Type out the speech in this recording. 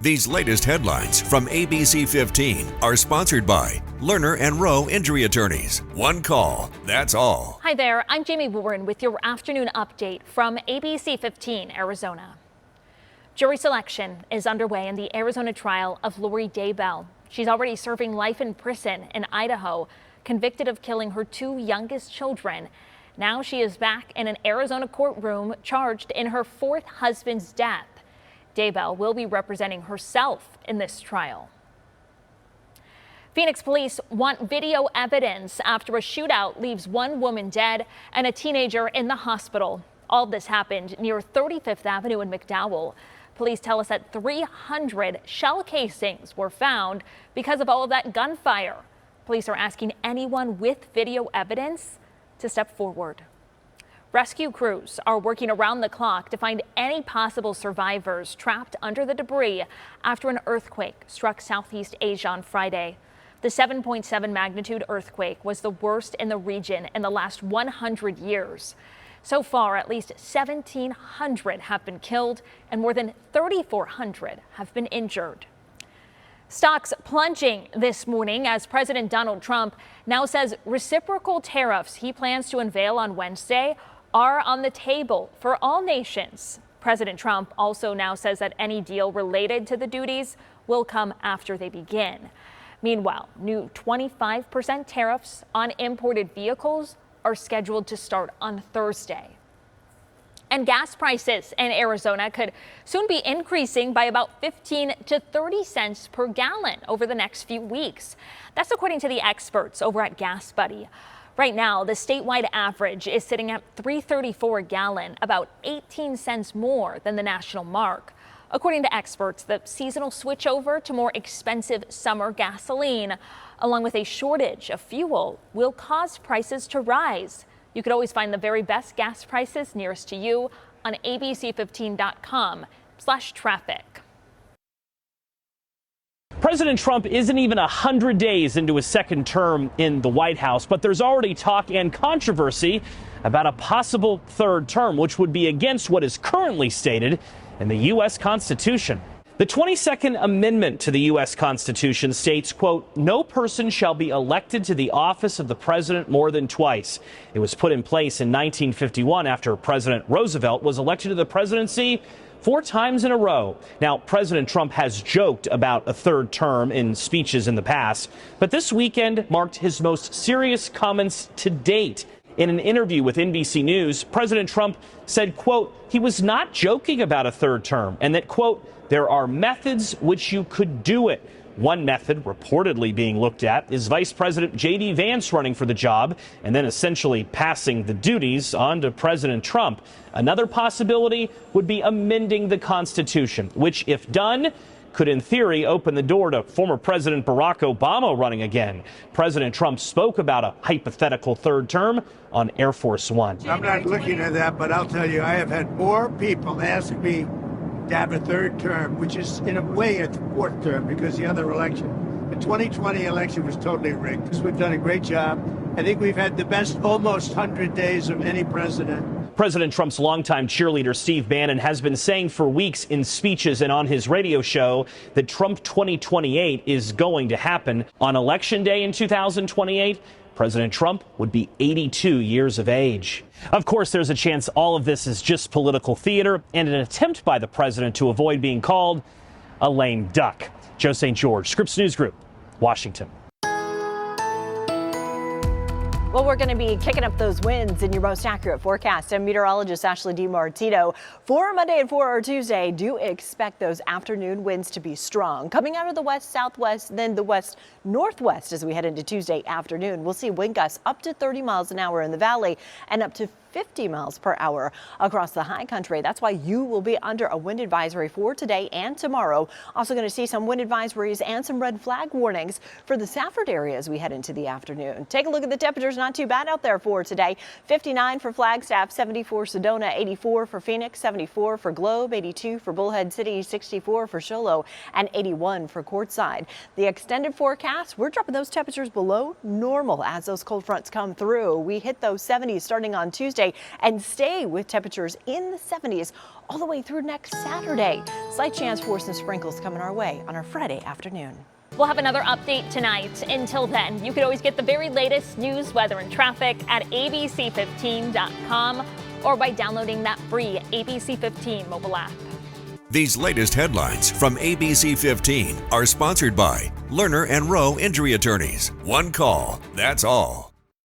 These latest headlines from ABC15 are sponsored by Lerner and Rowe Injury Attorneys. One call, that's all. Hi there, I'm Jamie Warren with your afternoon update from ABC15 Arizona. Jury selection is underway in the Arizona trial of Lori Daybell. She's already serving life in prison in Idaho, convicted of killing her two youngest children. Now she is back in an Arizona courtroom charged in her fourth husband's death. Daybell will be representing herself in this trial. Phoenix police want video evidence after a shootout leaves one woman dead and a teenager in the hospital. All this happened near 35th Avenue in McDowell. Police tell us that 300 shell casings were found because of all of that gunfire. Police are asking anyone with video evidence to step forward. Rescue crews are working around the clock to find any possible survivors trapped under the debris after an earthquake struck Southeast Asia on Friday. The 7.7 magnitude earthquake was the worst in the region in the last 100 years. So far, at least 1,700 have been killed and more than 3,400 have been injured. Stocks plunging this morning as President Donald Trump now says reciprocal tariffs he plans to unveil on Wednesday are on the table for all nations. President Trump also now says that any deal related to the duties will come after they begin. Meanwhile, new 25% tariffs on imported vehicles are scheduled to start on Thursday. And gas prices in Arizona could soon be increasing by about 15 to 30 cents per gallon over the next few weeks. That's according to the experts over at Gas Buddy. Right now, the statewide average is sitting at $3.34 a gallon, about 18 cents more than the national mark. According to experts, the seasonal switchover to more expensive summer gasoline, along with a shortage of fuel, will cause prices to rise. You could always find the very best gas prices nearest to you on abc15.com/traffic. President Trump isn't even 100 days into his second term in the White House, but there's already talk and controversy about a possible third term, which would be against what is currently stated in the U.S. Constitution. The 22nd Amendment to the U.S. Constitution states, quote, "No person shall be elected to the office of the president more than twice." It was put in place in 1951 after President Roosevelt was elected to the presidency 4 times in a row. Now, President Trump has joked about a third term in speeches in the past, but this weekend marked his most serious comments to date. In an interview with NBC News, President Trump said, quote, he was not joking about a third term and that, quote, there are methods which you could do it. One method reportedly being looked at is Vice President J.D. Vance running for the job and then essentially passing the duties on to President Trump. Another possibility would be amending the Constitution, which, if done, could in theory open the door to former President Barack Obama running again. President Trump spoke about a hypothetical third term on Air Force One. I'm not looking at that, but I'll tell you, I have had more people ask me to have a third term, which is in a way a fourth term because the other election, the 2020 election was totally rigged. We've done a great job. I think we've had the best almost 100 days of any president. President Trump's longtime cheerleader Steve Bannon has been saying for weeks in speeches and on his radio show that Trump 2028 is going to happen. On Election Day in 2028, President Trump would be 82 years of age. Of course, there's a chance all of this is just political theater and an attempt by the president to avoid being called a lame duck. Joe St. George, Scripps News Group, Washington. Well, we're going to be kicking up those winds in your most accurate forecast. I'm meteorologist Ashley DiMartino. For Monday and for our Tuesday, do expect those afternoon winds to be strong. Coming out of the west-southwest, then the west-northwest as we head into Tuesday afternoon. We'll see wind gusts up to 30 miles an hour in the valley and up to 50 miles per hour across the high country. That's why you will be under a wind advisory for today and tomorrow. Also going to see some wind advisories and some red flag warnings for the Safford area as we head into the afternoon. Take a look at the temperatures. Not too bad out there for today. 59 for Flagstaff, 74 Sedona, 84 for Phoenix, 74 for Globe, 82 for Bullhead City, 64 for Show Low, and 81 for Quartzside. The extended forecast, we're dropping those temperatures below normal as those cold fronts come through. We hit those 70s starting on Tuesday. Thursday and stay with temperatures in the 70s all the way through next Saturday. Slight chance for some sprinkles coming our way on our Friday afternoon. We'll have another update tonight. Until then, you can always get the very latest news, weather, and traffic at abc15.com or by downloading that free ABC15 mobile app. These latest headlines from ABC 15 are sponsored by Lerner and Rowe Injury Attorneys. One call, that's all.